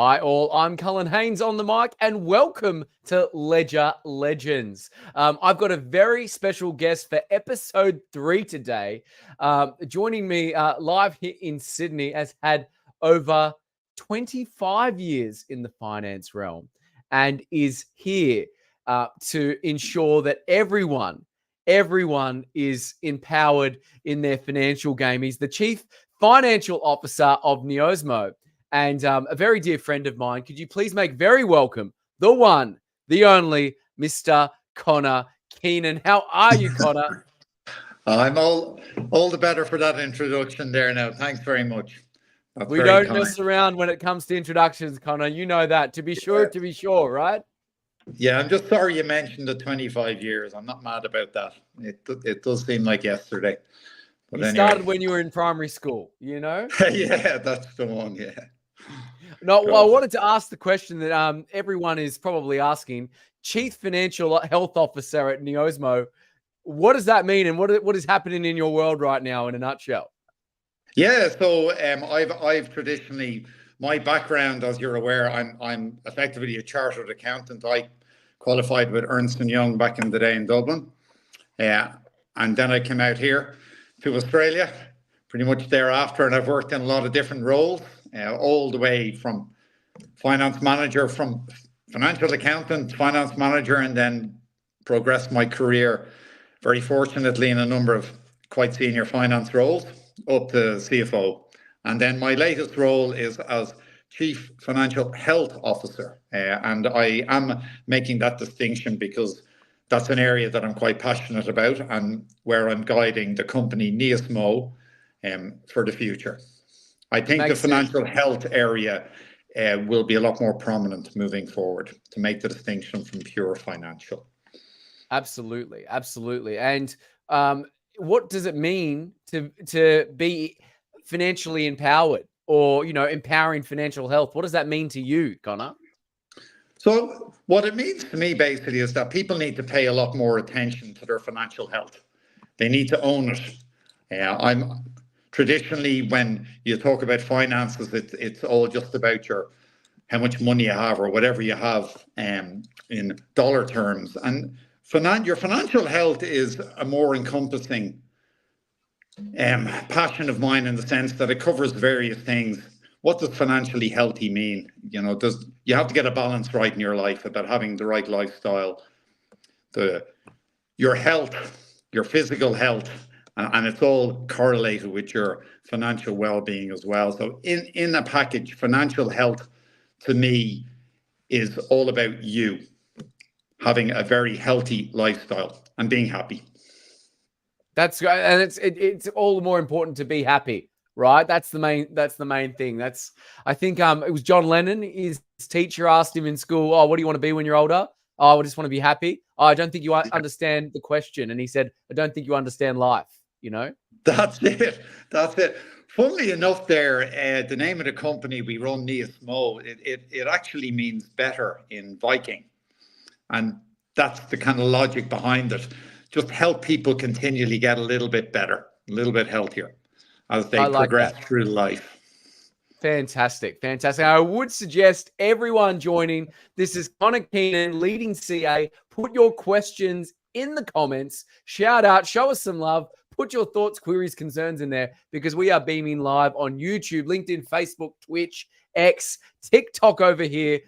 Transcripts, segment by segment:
Hi all, I'm Cullen Haynes on the mic and welcome to Ledger Legends. I've got a very special guest for episode 3 today. Joining me live here in Sydney has had over 25 years in the finance realm and is here to ensure that everyone is empowered in their financial game. He's the Chief Financial Officer of Neosmo. And a very dear friend of mine. Could you please make very welcome the one, the only, Mr. Conor Keenan. How are you, Conor? I'm all the better for that introduction there now. Thanks very much. We don't mess around when it comes to introductions, Conor. You know that. To be sure, right? Yeah, I'm just sorry you mentioned the 25 years. I'm not mad about that. It does seem like yesterday. But you started when you were in primary school, you know? Yeah, that's the one, yeah. No, well, I wanted to ask the question that everyone is probably asking. Chief Financial Health Officer at Neosmo, what does that mean, and what is happening in your world right now in a nutshell? Yeah, so I've traditionally, my background, as you're aware, I'm effectively a chartered accountant. I qualified with Ernst & Young back in the day in Dublin, and then I came out here to Australia pretty much thereafter, and I've worked in a lot of different roles. All the way from finance manager, from financial accountant, finance manager, and then progressed my career very fortunately in a number of quite senior finance roles up to CFO. And then my latest role is as Chief Financial Health Officer. And I am making that distinction because that's an area that I'm quite passionate about and where I'm guiding the company Neosmo for the future. I think the financial health area will be a lot more prominent moving forward to make the distinction from pure financial. Absolutely. And what does it mean to be financially empowered or, empowering financial health? What does that mean to you, Conor? So what it means to me basically is that people need to pay a lot more attention to their financial health. They need to own it. Traditionally, when you talk about finances, it's all just about how much money you have or whatever you have in dollar terms. And your financial health is a more encompassing passion of mine in the sense that it covers various things. What does financially healthy mean? You have to get a balance right in your life about having the right lifestyle, your health, your physical health. And it's all correlated with your financial well-being as well. So in a package, financial health to me is all about you having a very healthy lifestyle and being happy. That's great, and it's all the more important to be happy, right? That's the main thing. I think it was John Lennon. His teacher asked him in school, "Oh, what do you want to be when you're older?" "Oh, I just want to be happy." "Oh, I don't think you understand the question." And he said, "I don't think you understand life." That's it. Funnily enough there, the name of the company we run, Neosmo, it actually means better in Viking. And that's the kind of logic behind it. Just help people continually get a little bit better, a little bit healthier as they progress through life. Fantastic. I would suggest everyone joining. This is Conor Keenan, leading CA. Put your questions in the comments. Shout out, show us some love. Put your thoughts, queries, concerns in there because we are beaming live on YouTube, LinkedIn, Facebook, Twitch, X, TikTok over here.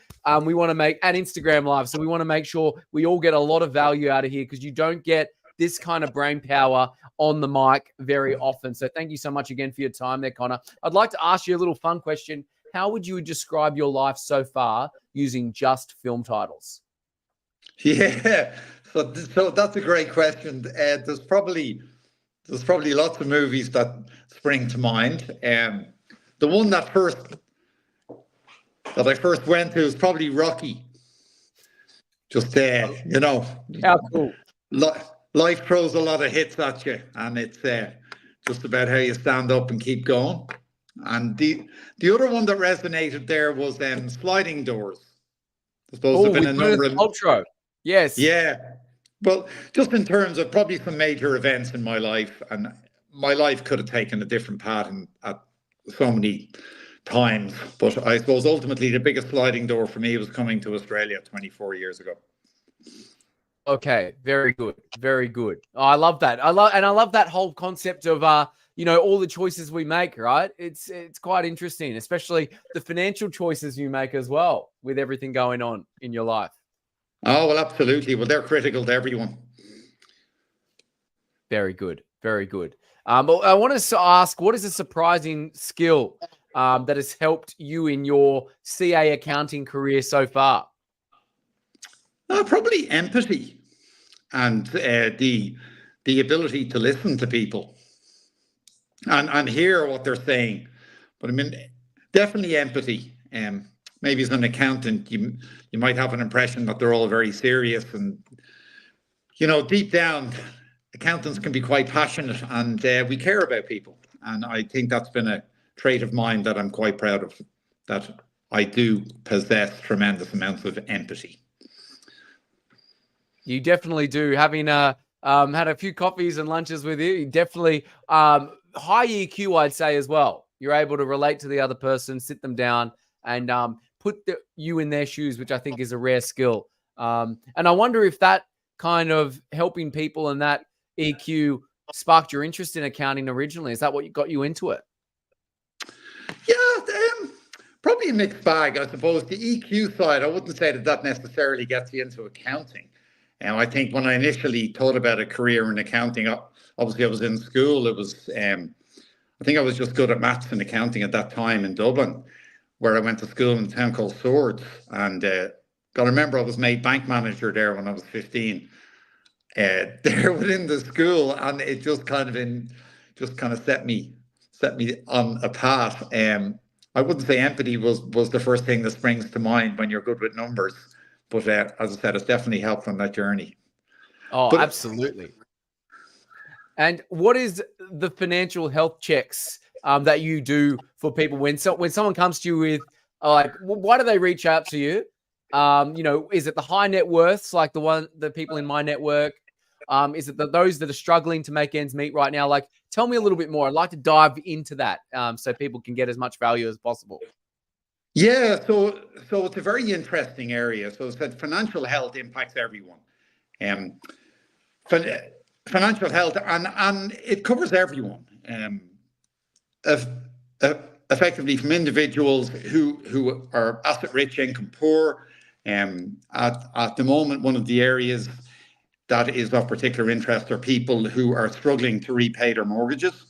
We want to make and Instagram live. So we want to make sure we all get a lot of value out of here because you don't get this kind of brain power on the mic very often. So thank you so much again for your time there, Conor. I'd like to ask you a little fun question. How would you describe your life so far using just film titles? Yeah, so that's a great question. There's probably lots of movies that spring to mind. The one that I first went to is probably Rocky. Just how cool. Life throws a lot of hits at you, and it's just about how you stand up and keep going. And the other one that resonated there was Sliding Doors. I suppose there've been a number of Ultra. Yes. Yeah. Well, just in terms of probably some major events in my life, and my life could have taken a different path at so many times. But I suppose ultimately the biggest sliding door for me was coming to Australia 24 years ago. Okay, very good, very good. Oh, I love that. I love that whole concept of all the choices we make. Right? It's quite interesting, especially the financial choices you make as well, with everything going on in your life. Oh, well, absolutely. Well, they're critical to everyone. Very good, very good. But I want to ask, what is a surprising skill that has helped you in your CA accounting career so far? Probably empathy and the ability to listen to people and hear what they're saying. But I mean, definitely empathy. Maybe as an accountant, you might have an impression that they're all very serious, and deep down, accountants can be quite passionate, and we care about people. And I think that's been a trait of mine that I'm quite proud of, that I do possess tremendous amounts of empathy. You definitely do. Having had a few coffees and lunches with you, definitely high EQ, I'd say, as well. You're able to relate to the other person, sit them down, and put you in their shoes, which I think is a rare skill. And I wonder if that kind of helping people and that EQ sparked your interest in accounting originally. Is that what got you into it? Yeah, probably a mixed bag, I suppose. The EQ side, I wouldn't say that necessarily gets you into accounting. I think when I initially thought about a career in accounting, obviously I was in school. It was, I think I was just good at maths and accounting at that time in Dublin, where I went to school in a town called Swords. And got to remember, I was made bank manager there when I was 15. There within the school, and it just kind of set me on a path. I wouldn't say empathy was the first thing that springs to mind when you're good with numbers. But as I said, it's definitely helped on that journey. Oh, absolutely. And what is the financial health checks that you do for people when someone comes to you with why do they reach out to you? Is it the high net worths, like the people in my network? Is it those that are struggling to make ends meet right now? Like, tell me a little bit more. I'd like to dive into that so people can get as much value as possible. Yeah, so it's a very interesting area. So it's that financial health impacts everyone. Financial health, and it covers everyone. Effectively, from individuals who are asset rich, income poor. At the moment, one of the areas that is of particular interest are people who are struggling to repay their mortgages.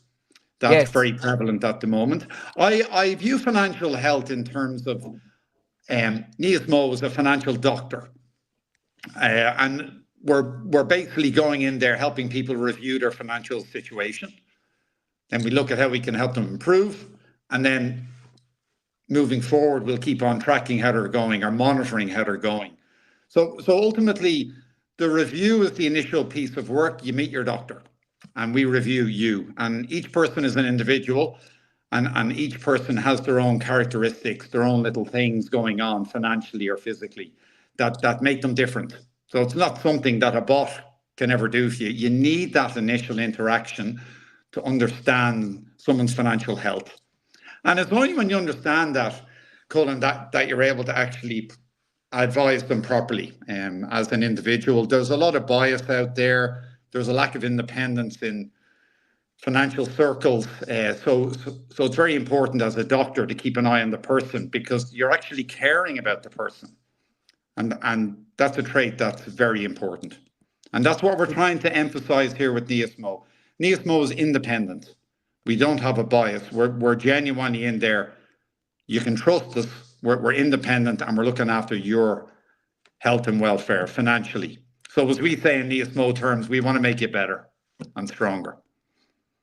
That's very prevalent at the moment. I view financial health in terms of Nias Mo is a financial doctor, and we're basically going in there helping people review their financial situation. Then we look at how we can help them improve, and then moving forward, we'll keep on tracking how they're going or monitoring how they're going. So ultimately, the review is the initial piece of work. You meet your doctor, and we review you. And each person is an individual, and each person has their own characteristics, their own little things going on financially or physically that make them different. So it's not something that a bot can ever do for you. You need that initial interaction to understand someone's financial health. And it's only when you understand that, Cullen, that you're able to actually advise them properly as an individual. There's a lot of bias out there. There's a lack of independence in financial circles. So it's very important as a doctor to keep an eye on the person, because you're actually caring about the person. And that's a trait that's very important. And that's what we're trying to emphasize here with Nias Mo. Nias Mo is independent. We don't have a bias. We're genuinely in there. You can trust us. We're independent, and we're looking after your health and welfare financially. So as we say in Nias Mo terms, we want to make you better and stronger.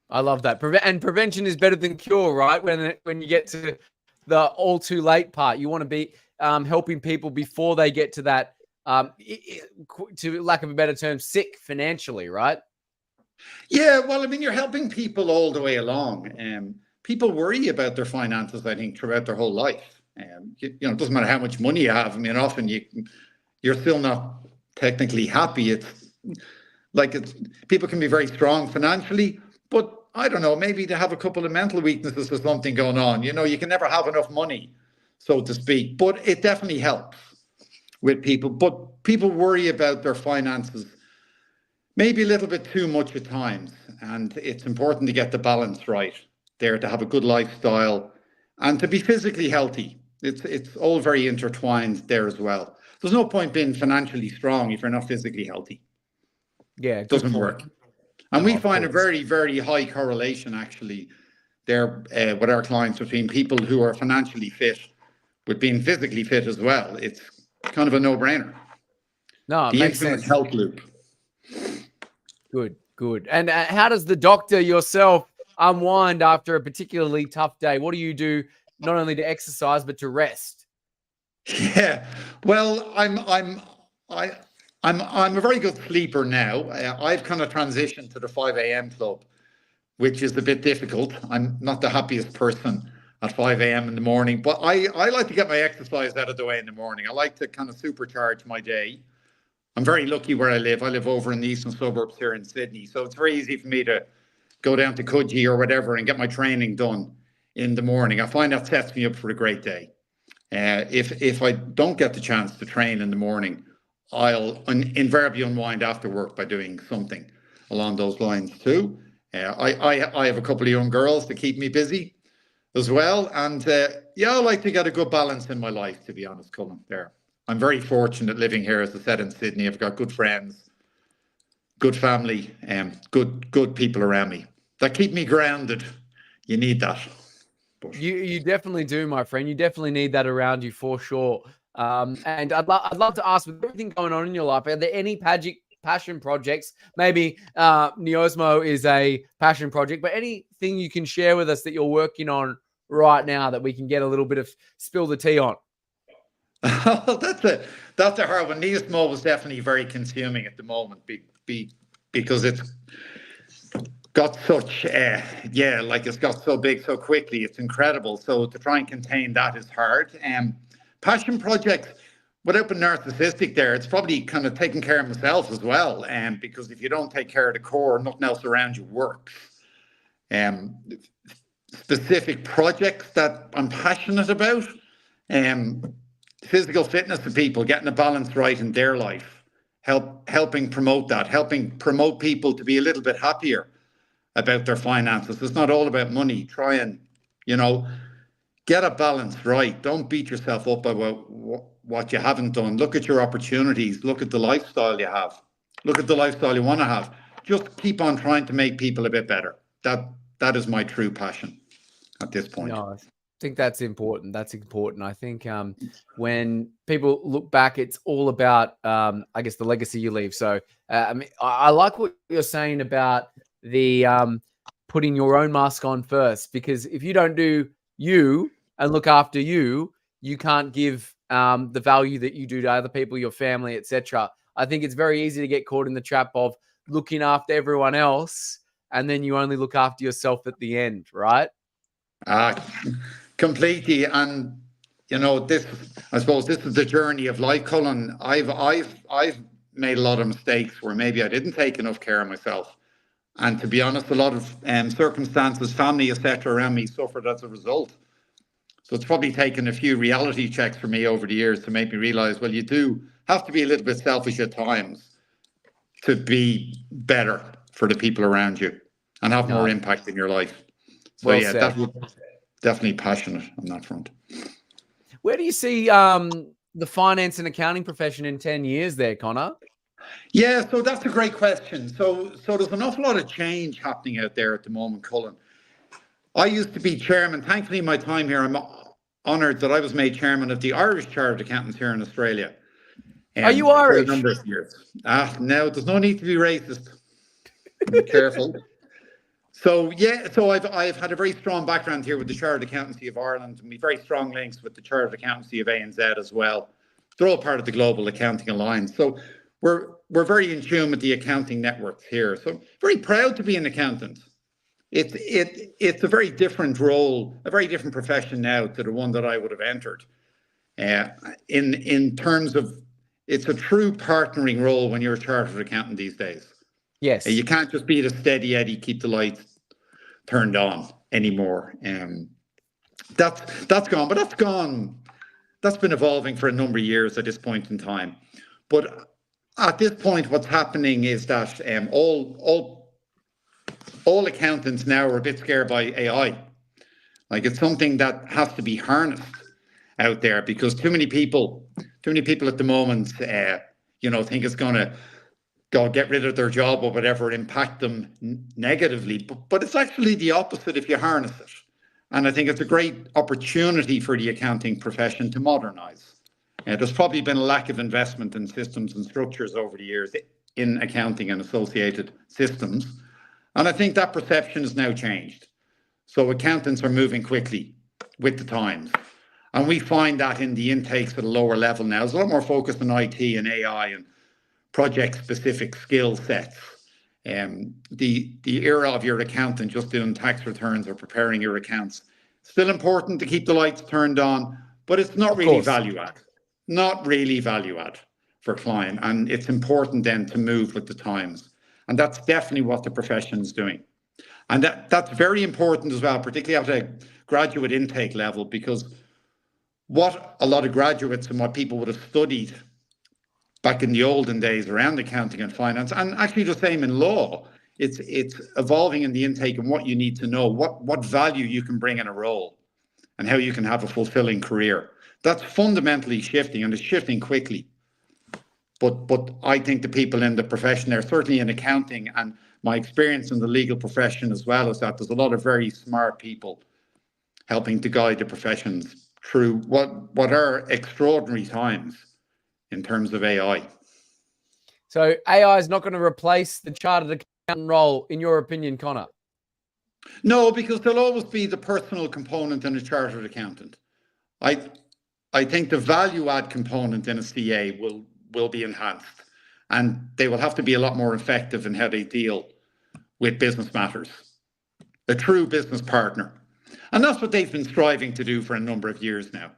I love that. And prevention is better than cure, right? When you get to the all too late part, you want to be helping people before they get to that, to lack of a better term, sick financially, right? Yeah, well, I mean, you're helping people all the way along. People worry about their finances, I think, throughout their whole life. It doesn't matter how much money you have. I mean, often you're still not technically happy. People can be very strong financially, but I don't know, maybe they have a couple of mental weaknesses or something going on. You know, you can never have enough money, so to speak, but it definitely helps with people. But people worry about their finances maybe a little bit too much at times. And it's important to get the balance right there, to have a good lifestyle and to be physically healthy. It's all very intertwined there as well. There's no point being financially strong if you're not physically healthy. Yeah, it doesn't work. And we find a very, very high correlation actually there with our clients between people who are financially fit with being physically fit as well. It's kind of a no-brainer. No, it The makes infinite sense. health loop. Good. And how does the doctor yourself unwind after a particularly tough day? What do you do not only to exercise but to rest? Yeah, well, I'm a very good sleeper now. I've kind of transitioned to the 5 a.m. club, which is a bit difficult. I'm not the happiest person at 5 a.m. in the morning, but I like to get my exercise out of the way in the morning. I like to kind of supercharge my day. I'm very lucky where I live. I live over in the eastern suburbs here in Sydney, so it's very easy for me to go down to Coogee or whatever and get my training done in the morning. I find that sets me up for a great day. If I don't get the chance to train in the morning, I'll invariably unwind after work by doing something along those lines too. I have a couple of young girls to keep me busy as well. And yeah, I like to get a good balance in my life, to be honest, Cullen, there. I'm very fortunate living here, as I said, in Sydney. I've got good friends, good family, good people around me that keep me grounded. You need that. But you definitely do, my friend. You definitely need that around you for sure. And I'd love to ask, with everything going on in your life, are there any passion projects? Maybe Neosmo is a passion project, but anything you can share with us that you're working on right now that we can get a little bit of spill the tea on? That's a hard one. Neosmo was definitely very consuming at the moment because it's got such it's got so big so quickly. It's incredible. So to try and contain that is hard. Passion projects, without being narcissistic there, it's probably kind of taking care of myself as well. Because if you don't take care of the core, nothing else around you works. Specific projects that I'm passionate about, physical fitness for people, getting a balance right in their life, helping promote that, helping promote people to be a little bit happier about their finances. It's not all about money. Try and, get a balance right. Don't beat yourself up about what you haven't done. Look at your opportunities. Look at the lifestyle you have. Look at the lifestyle you want to have. Just keep on trying to make people a bit better. That is my true passion at this point. No, I think that's important. That's important. I think when people look back, it's all about, I guess, the legacy you leave. So I like what you're saying about the putting your own mask on first, because if you don't do you and look after you, you can't give the value that you do to other people, your family, etc. I think it's very easy to get caught in the trap of looking after everyone else, and then you only look after yourself at the end, right? Completely. And I suppose this is the journey of life, Cullen. I've made a lot of mistakes where maybe I didn't take enough care of myself. And to be honest, a lot of circumstances, family, etc., around me suffered as a result. So it's probably taken a few reality checks for me over the years to make me realize, well, you do have to be a little bit selfish at times to be better for the people around you and have more impact in your life. So well, that's definitely passionate on that front. Where do you see the finance and accounting profession in 10 years there, Conor? Yeah, so that's a great question. So there's an awful lot of change happening out there at the moment, Cullen. I used to be chairman. Thankfully, my time here, I'm honoured that I was made chairman of the Irish Chartered Accountants here in Australia. Are you Irish? For a number of years. No, there's no need to be racist. Be careful. So I've had a very strong background here with the Chartered Accountancy of Ireland, and we have very strong links with the Chartered Accountancy of ANZ as well. They're all part of the Global Accounting Alliance. So we're very in tune with the accounting networks here. So very proud to be an accountant. It's a very different role, a very different profession now to the one that I would have entered. In terms of, it's a true partnering role when you're a chartered accountant these days. Yes. You can't just be the steady Eddie, keep the lights turned on anymore. That's gone, but that's been evolving for a number of years at this point in time. But at this point, what's happening is that all accountants now are a bit scared by AI. Like, it's something that has to be harnessed out there, because too many people at the moment, think it's going to go get rid of their job or whatever, impact them negatively. But it's actually the opposite if you harness it. And I think it's a great opportunity for the accounting profession to modernize. There's probably been a lack of investment in systems and structures over the years in accounting and associated systems. And I think that perception has now changed. So accountants are moving quickly with the times. And we find that in the intakes at a lower level now. There's a lot more focus on IT and AI and project-specific skill sets. The era of your accountant just doing tax returns or preparing your accounts, still important to keep the lights turned on, but it's not really value add. Not really value add for client. And it's important then to move with the times. And that's definitely what the profession is doing. And that's very important as well, particularly at a graduate intake level, because what a lot of graduates and what people would have studied back in the olden days around accounting and finance, and actually the same in law, it's evolving in the intake and what you need to know, what value you can bring in a role and how you can have a fulfilling career. That's fundamentally shifting, and it's shifting quickly. But I think the people in the profession there, certainly in accounting, and my experience in the legal profession as well, is that there's a lot of very smart people helping to guide the professions through what are extraordinary times in terms of AI. So AI is not going to replace the chartered accountant role, in your opinion, Conor? No, because there'll always be the personal component in a chartered accountant. I think the value add component in a CA will be enhanced, and they will have to be a lot more effective in how they deal with business matters. A true business partner. And that's what they've been striving to do for a number of years now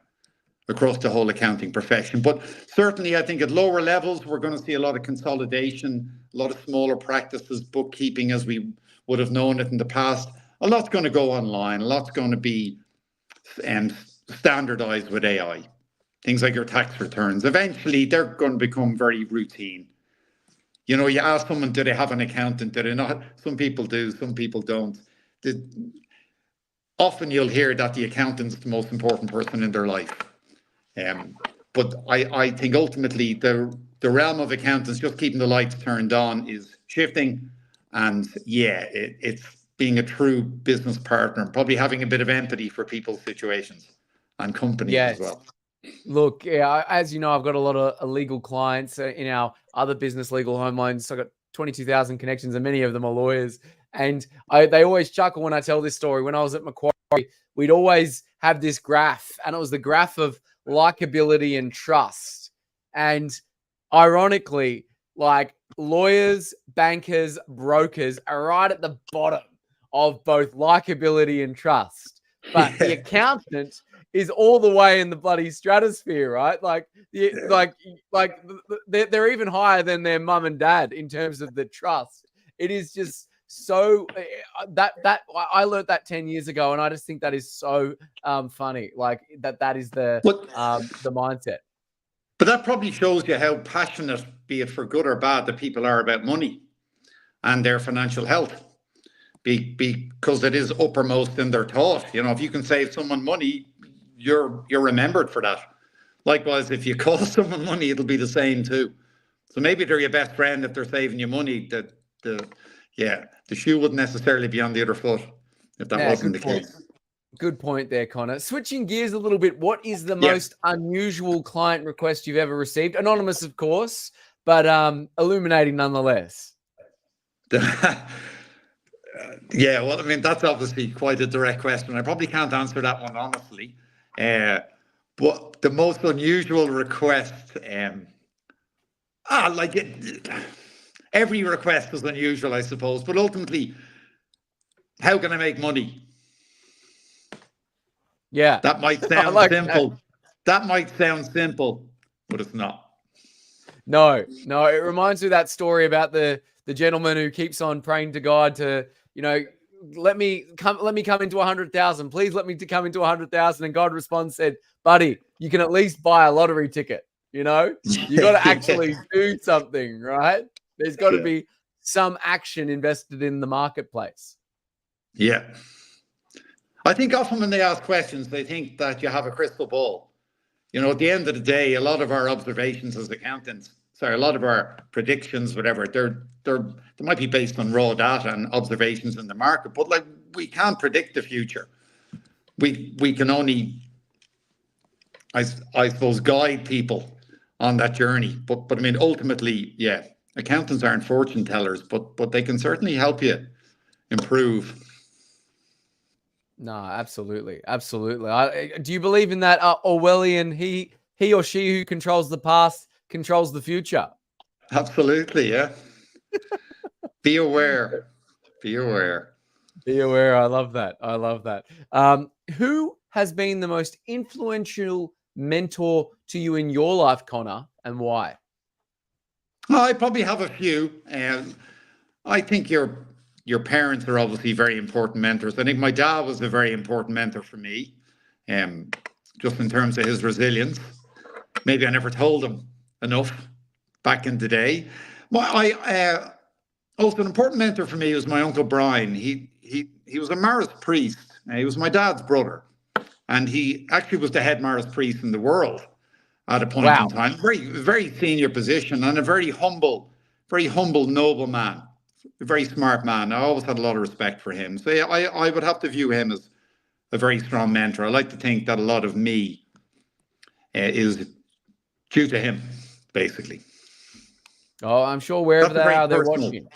across the whole accounting profession. But certainly I think at lower levels, we're going to see a lot of consolidation, a lot of smaller practices, bookkeeping as we would have known it in the past. A lot's going to go online. A lot's going to be standardized with AI. Things like your tax returns. Eventually, they're going to become very routine. You ask someone, do they have an accountant? Do they not? Some people do, some people don't. Often you'll hear that the accountant's the most important person in their life. But I think ultimately the realm of accountants just keeping the lights turned on is shifting. And it's being a true business partner, probably having a bit of empathy for people's situations and companies as well. Look, as you know, I've got a lot of legal clients in our other business legal home loans. So I've got 22,000 connections, and many of them are lawyers. And they always chuckle when I tell this story. When I was at Macquarie, we'd always have this graph, and it was the graph of likability and trust. And ironically, like, lawyers, bankers, brokers are right at the bottom of both likability and trust. But the accountant is all the way in the bloody stratosphere, right? Like they're even higher than their mum and dad in terms of the trust. It is just so that I learned that 10 years ago, and I just think that is so funny. Like that is the mindset. But that probably shows you how passionate, be it for good or bad, the people are about money and their financial health. Because it is uppermost in their thought. If you can save someone money, you're remembered for that. Likewise, if you cost someone money, it'll be the same too. So maybe they're your best friend if they're saving you money. The shoe wouldn't necessarily be on the other foot if that wasn't the case. Good point there, Conor. Switching gears a little bit, what is the most unusual client request you've ever received? Anonymous, of course, but illuminating nonetheless. Well, I mean, that's obviously quite a direct question. I probably can't answer that one honestly. But the most unusual request, every request is unusual, I suppose. But ultimately, how can I make money? Yeah. That might sound simple. That might sound simple, but it's not. No. It reminds me of that story about the gentleman who keeps on praying to God to, let me come into 100,000. Please let me come into 100,000. And God responds, said, buddy, you can at least buy a lottery ticket. You got to actually do something, right? There's got to be some action invested in the marketplace. Yeah. I think often when they ask questions, they think that you have a crystal ball. At the end of the day, a lot of our observations as accountants, a lot of our predictions, whatever, they might be based on raw data and observations in the market, but like we can't predict the future. We can only, I suppose, guide people on that journey. But I mean, ultimately, yeah, accountants aren't fortune tellers, but they can certainly help you improve. No, absolutely. Do you believe in that Orwellian, he or she who controls the past controls the future? Absolutely, yeah. Be aware. Be aware. Be aware. I love that. Who has been the most influential mentor to you in your life, Conor, and why? I probably have a few. I think your parents are obviously very important mentors. I think my dad was a very important mentor for me, just in terms of his resilience. Maybe I never told him enough back in the day. Also, an important mentor for me was my Uncle Brian. He was a Maris priest. He was my dad's brother. And he actually was the head Maris priest in the world at a point in time. Very senior position, and a very humble, noble man. A very smart man. I always had a lot of respect for him. So yeah, I would have to view him as a very strong mentor. I like to think that a lot of me is due to him, basically. Oh, I'm sure wherever they are, they're watching.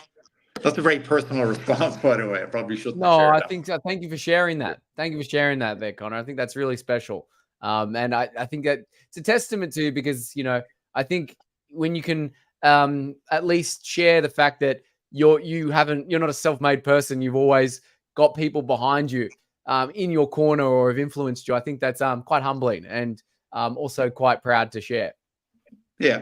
That's a very personal response, by the way. I probably shouldn't. No, I think so. Thank you for sharing that. Thank you for sharing that there, Conor. I think that's really special. And I think that it's a testament to you because, I think when you can at least share the fact that you're not a self-made person, you've always got people behind you in your corner or have influenced you. I think that's quite humbling and also quite proud to share. Yeah.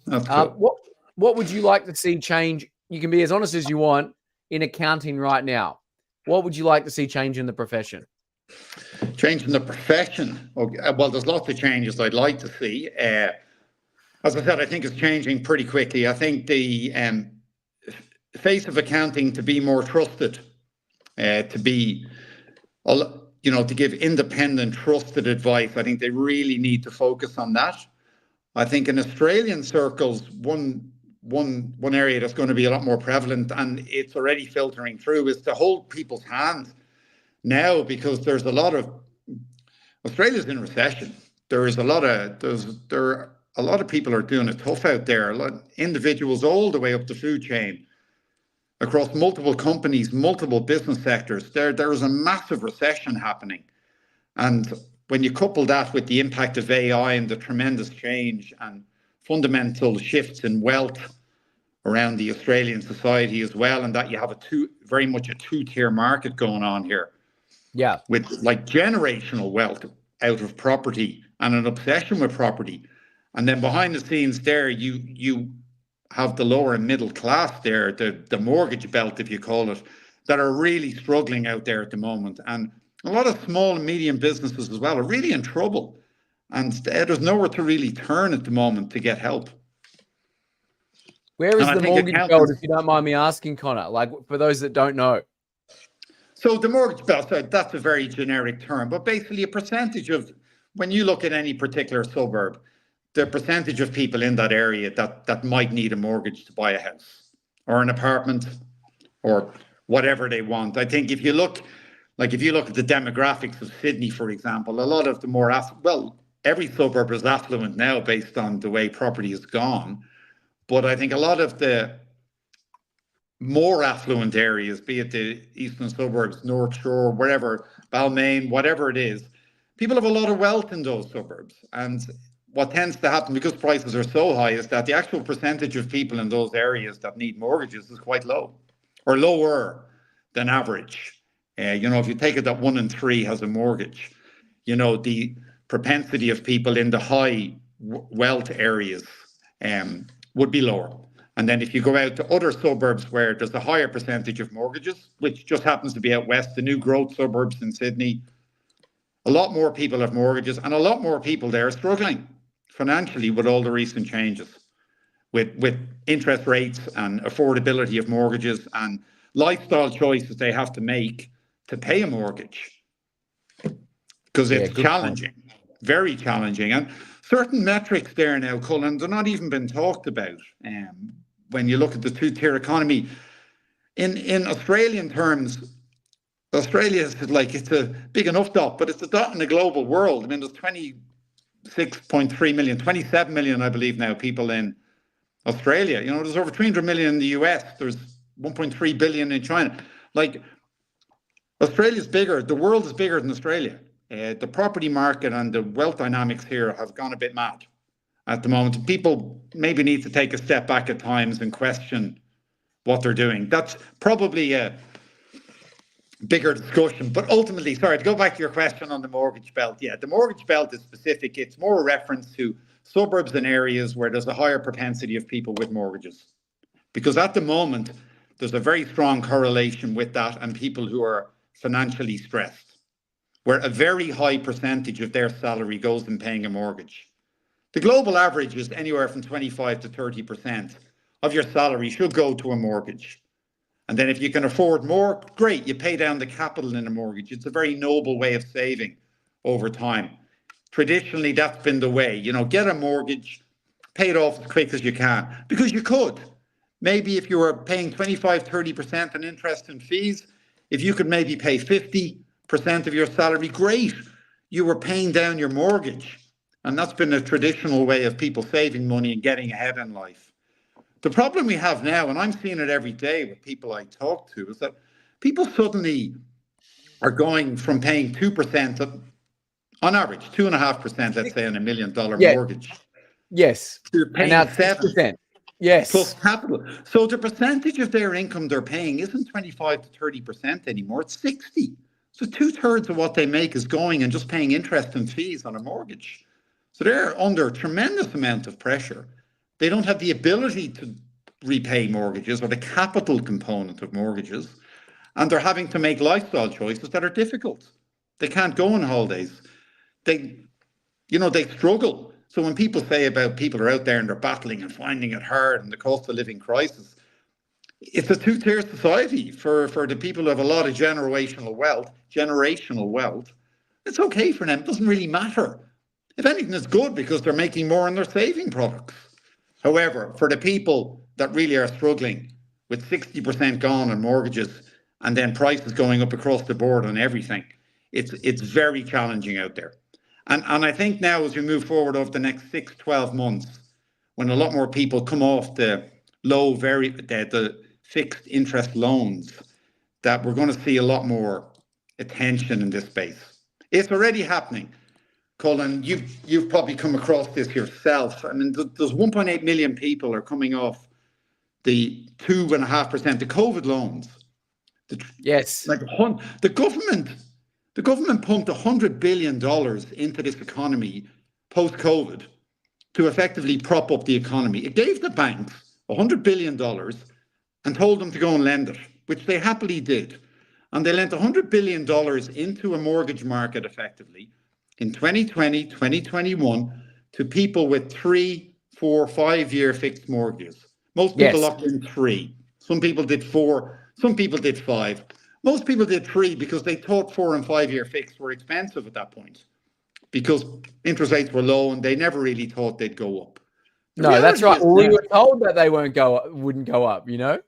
That's cool. What would you like to see change? You can be as honest as you want in accounting right now. What would you like to see change in the profession? Change in the profession? Okay, well, there's lots of changes I'd like to see. As I said, I think it's changing pretty quickly. I think the face of accounting to be more trusted, to give independent, trusted advice. I think they really need to focus on that. I think in Australian circles, one area that's going to be a lot more prevalent, and it's already filtering through, is to hold people's hands now, because there's a lot of Australia's in recession. There are a lot of people are doing it tough out there. A lot of individuals all the way up the food chain, across multiple companies, multiple business sectors. There is a massive recession happening, and when you couple that with the impact of AI and the tremendous change and fundamental shifts in wealth around the Australian society as well, and that you have very much a two-tier market going on here. Yeah. With like generational wealth out of property and an obsession with property. And then behind the scenes there, you have the lower and middle class there, the mortgage belt, if you call it, that are really struggling out there at the moment. And a lot of small and medium businesses as well are really in trouble. And there's nowhere to really turn at the moment to get help. Where is the mortgage belt, if you don't mind me asking, Conor? Like, for those that don't know. So the mortgage belt, that's a very generic term, but basically a percentage of, when you look at any particular suburb, the percentage of people in that area that might need a mortgage to buy a house or an apartment or whatever they want. I think if you look at the demographics of Sydney, for example, a lot of the more, every suburb is affluent now based on the way property has gone. But I think a lot of the more affluent areas, be it the eastern suburbs, North Shore, wherever, Balmain, whatever it is, people have a lot of wealth in those suburbs. And what tends to happen, because prices are so high, is that the actual percentage of people in those areas that need mortgages is quite low, or lower than average. If you take it that 1 in 3 has a mortgage, the propensity of people in the high wealth areas would be lower. And then if you go out to other suburbs where there's a higher percentage of mortgages, which just happens to be out west, the new growth suburbs in Sydney, a lot more people have mortgages, and a lot more people there are struggling financially with all the recent changes, with interest rates and affordability of mortgages and lifestyle choices they have to make to pay a mortgage, because it's challenging, very challenging. And certain metrics there now, Cullen, they're not even been talked about. When you look at the two-tier economy, in Australian terms, Australia is like, it's a big enough dot, but it's a dot in the global world. I mean, there's 26.3 million, 27 million, I believe now, people in Australia. You know, there's over 300 million in the US. There's 1.3 billion in China. Like, Australia's bigger. The world is bigger than Australia. The property market and the wealth dynamics here have gone a bit mad at the moment. People maybe need to take a step back at times and question what they're doing. That's probably a bigger discussion. But ultimately, sorry, to go back to your question on the mortgage belt. Yeah, the mortgage belt is specific. It's more a reference to suburbs and areas where there's a higher propensity of people with mortgages. Because at the moment, there's a very strong correlation with that and people who are financially stressed, where a very high percentage of their salary goes in paying a mortgage. The global average is anywhere from 25 to 30% of your salary should go to a mortgage. And then if you can afford more, great, you pay down the capital in a mortgage. It's a very noble way of saving over time. Traditionally, that's been the way, you know, get a mortgage, pay it off as quick as you can, because you could. Maybe if you were paying 25, 30% in interest and fees, if you could maybe pay 50% of your salary, great. You were paying down your mortgage. And that's been a traditional way of people saving money and getting ahead in life. The problem we have now, and I'm seeing it every day with people I talk to, is that people suddenly are going from paying 2%, on average, 2.5%, let's say, on $1 million mortgage. Yes. To paying 7%. Yes. Plus capital. So the percentage of their income they're paying isn't 25 to 30% anymore, it's 60. So 2/3 of what they make is going and just paying interest and fees on a mortgage. So they're under a tremendous amount of pressure. They don't have the ability to repay mortgages or the capital component of mortgages. And they're having to make lifestyle choices that are difficult. They can't go on holidays. They struggle. So when people say about people are out there and they're battling and finding it hard and the cost of living crisis, it's a two-tier society for the people who have a lot of generational wealth. It's okay for them. It doesn't really matter. If anything, it's good because they're making more on their saving products. However, for the people that really are struggling with 60% gone on mortgages and then prices going up across the board on everything, it's very challenging out there. And I think now as we move forward over the next 6-12 months, when a lot more people come off the fixed interest loans, that we're going to see a lot more attention in this space. It's already happening. Cullen, you've probably come across this yourself. I mean, there's 1.8 million people are coming off the 2.5%, the COVID loans. Yes. Like the government pumped $100 billion into this economy post-COVID to effectively prop up the economy. It gave the banks $100 billion and told them to go and lend it, which they happily did. And they lent $100 billion into a mortgage market effectively in 2020, 2021 to people with 3, 4, 5-year fixed mortgages. Most people locked in 3. Some people did 4. Some people did 5. Most people did 3 because they thought 4 and 5-year fixed were expensive at that point because interest rates were low and they never really thought they'd go up. No, that's right. Well, we were told that they wouldn't go up, you know?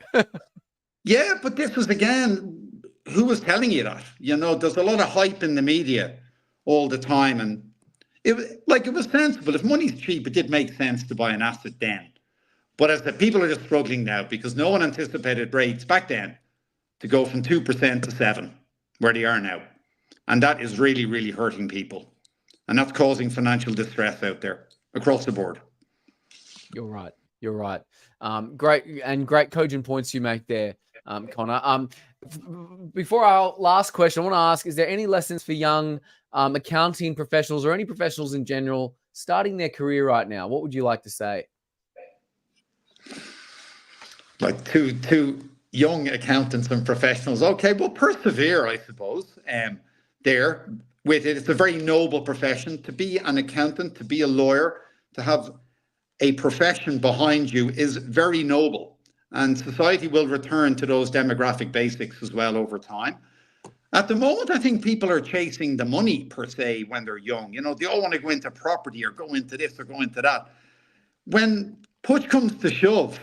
Yeah, but this was, again, who was telling you that? You know, there's a lot of hype in the media all the time, and it was sensible. If money's cheap, it did make sense to buy an asset then. But as the people are just struggling now because no one anticipated rates back then to go from 2% to 7%, where they are now. And that is really, really hurting people. And that's causing financial distress out there across the board. You're right. Great cogent points you make there, Conor. Before our last question, I want to ask, is there any lessons for young accounting professionals or any professionals in general starting their career right now? What would you like to say? like two young accountants and professionals. Okay, well, persevere, I suppose. There with it, it's a very noble profession to be an accountant, to be a lawyer, to have a profession behind you is very noble. And society will return to those demographic basics as well over time. At the moment, I think people are chasing the money per se when they're young. They all want to go into property or go into this or go into that. When push comes to shove,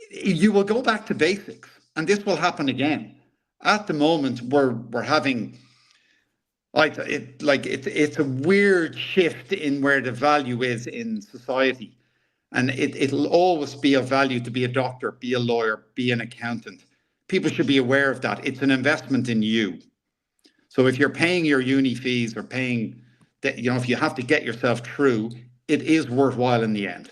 you will go back to basics, and this will happen again. At the moment, we're having it's a weird shift in where the value is in society, and it'll always be of value to be a doctor, be a lawyer, be an accountant. People should be aware of that. It's an investment in you. So if you're paying your uni fees or paying that, if you have to get yourself through, it is worthwhile in the end.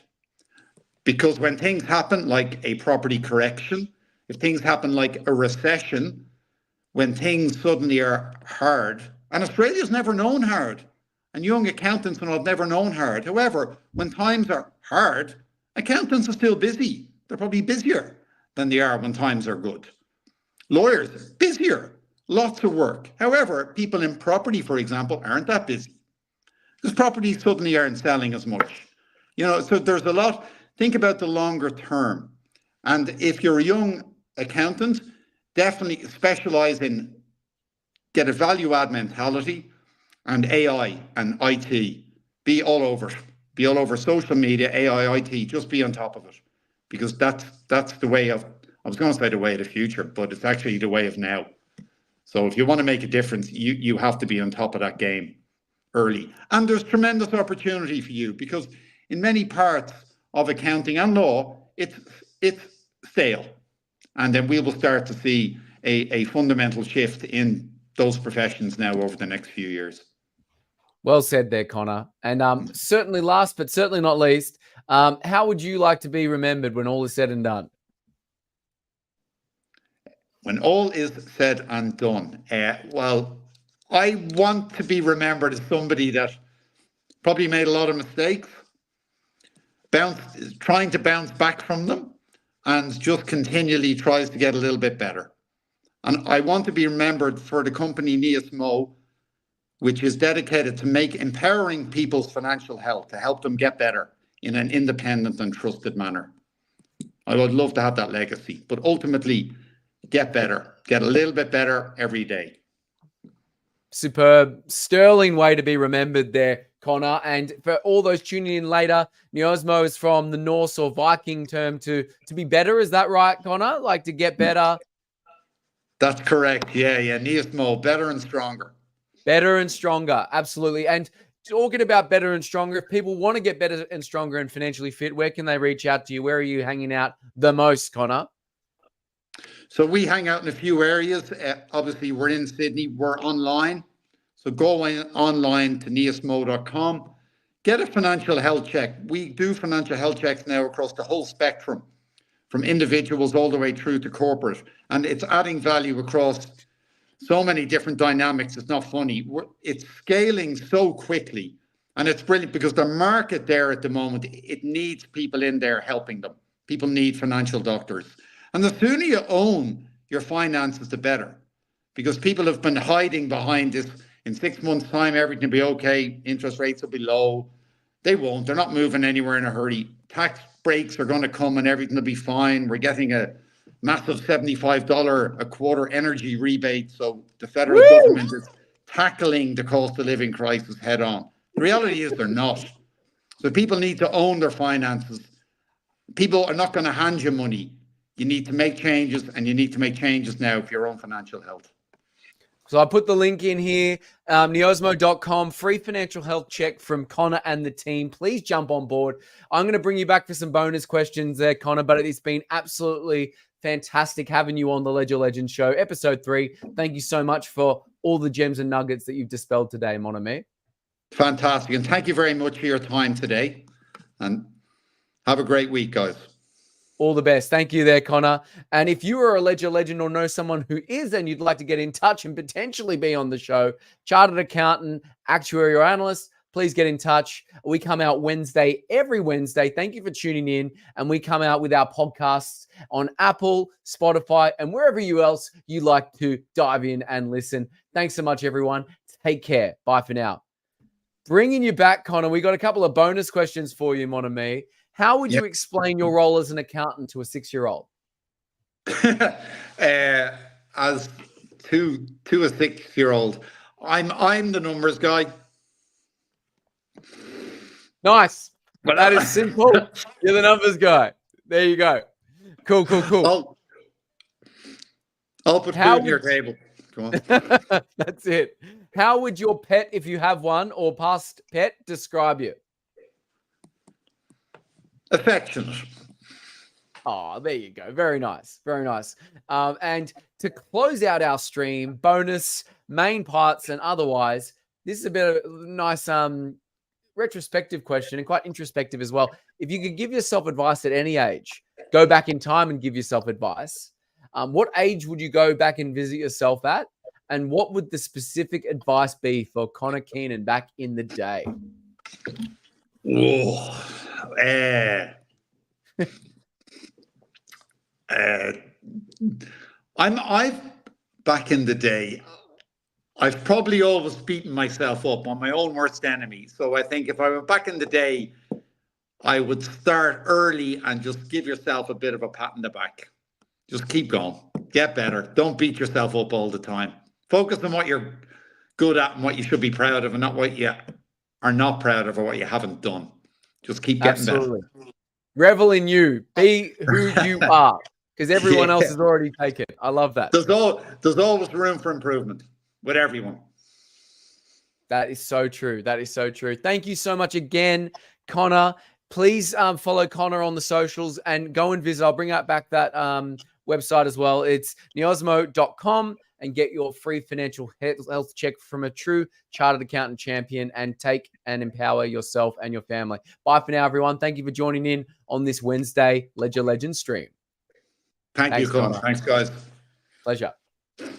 Because when things happen like a property correction, if things happen like a recession, when things suddenly are hard, and Australia's never known hard, and young accountants have never known hard. However, when times are hard, accountants are still busy. They're probably busier than they are when times are good. Lawyers, busier, lots of work. However, people in property, for example, aren't that busy because properties suddenly aren't selling as much. So there's a lot. Think about the longer term. And if you're a young accountant, definitely specialize in, get a value add mentality, and AI and IT. Be all over it. Be all over social media, AI, IT. Just be on top of it, because that's the way of, I was going to say the way of the future, but it's actually the way of now. So if you want to make a difference, you have to be on top of that game early. And there's tremendous opportunity for you, because in many parts of accounting and law, it's stale. And then we will start to see a fundamental shift in those professions now over the next few years. Well said there, Conor. And certainly last, but certainly not least, how would you like to be remembered when all is said and done? When all is said and done, well, I want to be remembered as somebody that probably made a lot of mistakes, trying to bounce back from them, and just continually tries to get a little bit better. And I want to be remembered for the company Nias Mo, which is dedicated to empowering people's financial health, to help them get better in an independent and trusted manner. I would love to have that legacy, but ultimately get better, get a little bit better every day. Superb, sterling way to be remembered there, Conor. And for all those tuning in later, Niosmo is from the Norse or Viking term to be better. Is that right, Conor? Like to get better? That's correct. Yeah. Niosmo, better and stronger. Better and stronger. Absolutely. And talking about better and stronger, if people want to get better and stronger and financially fit, where can they reach out to you? Where are you hanging out the most, Conor? So we hang out in a few areas. Obviously, we're in Sydney. We're online. So go online to niasmo.com. Get a financial health check. We do financial health checks now across the whole spectrum, from individuals all the way through to corporate. And it's adding value across so many different dynamics. It's not funny. It's scaling so quickly. And it's brilliant because the market there at the moment, it needs people in there helping them. People need financial doctors. And the sooner you own your finances, the better. Because people have been hiding behind this. In 6 months' time, everything will be okay. Interest rates will be low. They won't. They're not moving anywhere in a hurry. Tax breaks are going to come and everything will be fine. We're getting a massive $75 a quarter energy rebate. So the federal government is tackling the cost of living crisis head on. The reality is they're not. So people need to own their finances. People are not going to hand you money. You need to make changes, and you need to make changes now for your own financial health. So I put the link in here, niosmo.com, free financial health check from Conor and the team. Please jump on board. I'm going to bring you back for some bonus questions there, Conor, but it's been absolutely fantastic having you on the Ledger Legends show, episode 3. Thank you so much for all the gems and nuggets that you've dispelled today, mon ami. Fantastic. And thank you very much for your time today. And have a great week, guys. All the best. Thank you there, Conor. And if you are a Ledger legend or know someone who is and you'd like to get in touch and potentially be on the show, chartered accountant, actuary or analyst, please get in touch. We come out every Wednesday. Thank you for tuning in. And we come out with our podcasts on Apple, Spotify, and wherever else you like to dive in and listen. Thanks so much, everyone. Take care. Bye for now. Bringing you back, Conor, we got a couple of bonus questions for you, mon ami. How would you explain your role as an accountant to a 6-year-old? As to a 6-year-old, I'm the numbers guy. Nice. But that is simple. You're the numbers guy. There you go. Cool. I'll put food on your table. Come on. That's it. How would your pet, if you have one, or past pet, describe you? Affectionate. Oh, there you go. Very nice. Very nice. And to close out our stream, bonus, main parts, and otherwise, this is a bit of a nice retrospective question and quite introspective as well. If you could give yourself advice at any age, go back in time and give yourself advice. What age would you go back and visit yourself at? And what would the specific advice be for Conor Keenan back in the day? I've back in the day, I've probably always beaten myself up on my own worst enemy. So I think if I were back in the day, I would start early and just give yourself a bit of a pat on the back. Just keep going, get better. Don't beat yourself up all the time. Focus on what you're good at and what you should be proud of, and not what you are not proud of or what you haven't done. Just keep getting better. Revel in you. Be who you are, because everyone else has already taken it. I love that. There's always room for improvement with everyone. That is so true. That is so true. Thank you so much again, Conor. Please follow Conor on the socials and go and visit. I'll bring back that website as well. It's neosmo.com, and get your free financial health check from a true chartered accountant champion, and take and empower yourself and your family. Bye for now, everyone. Thank you for joining in on this Wednesday Ledger Legends stream. Thanks, you, Cullen. Thanks, guys. Pleasure.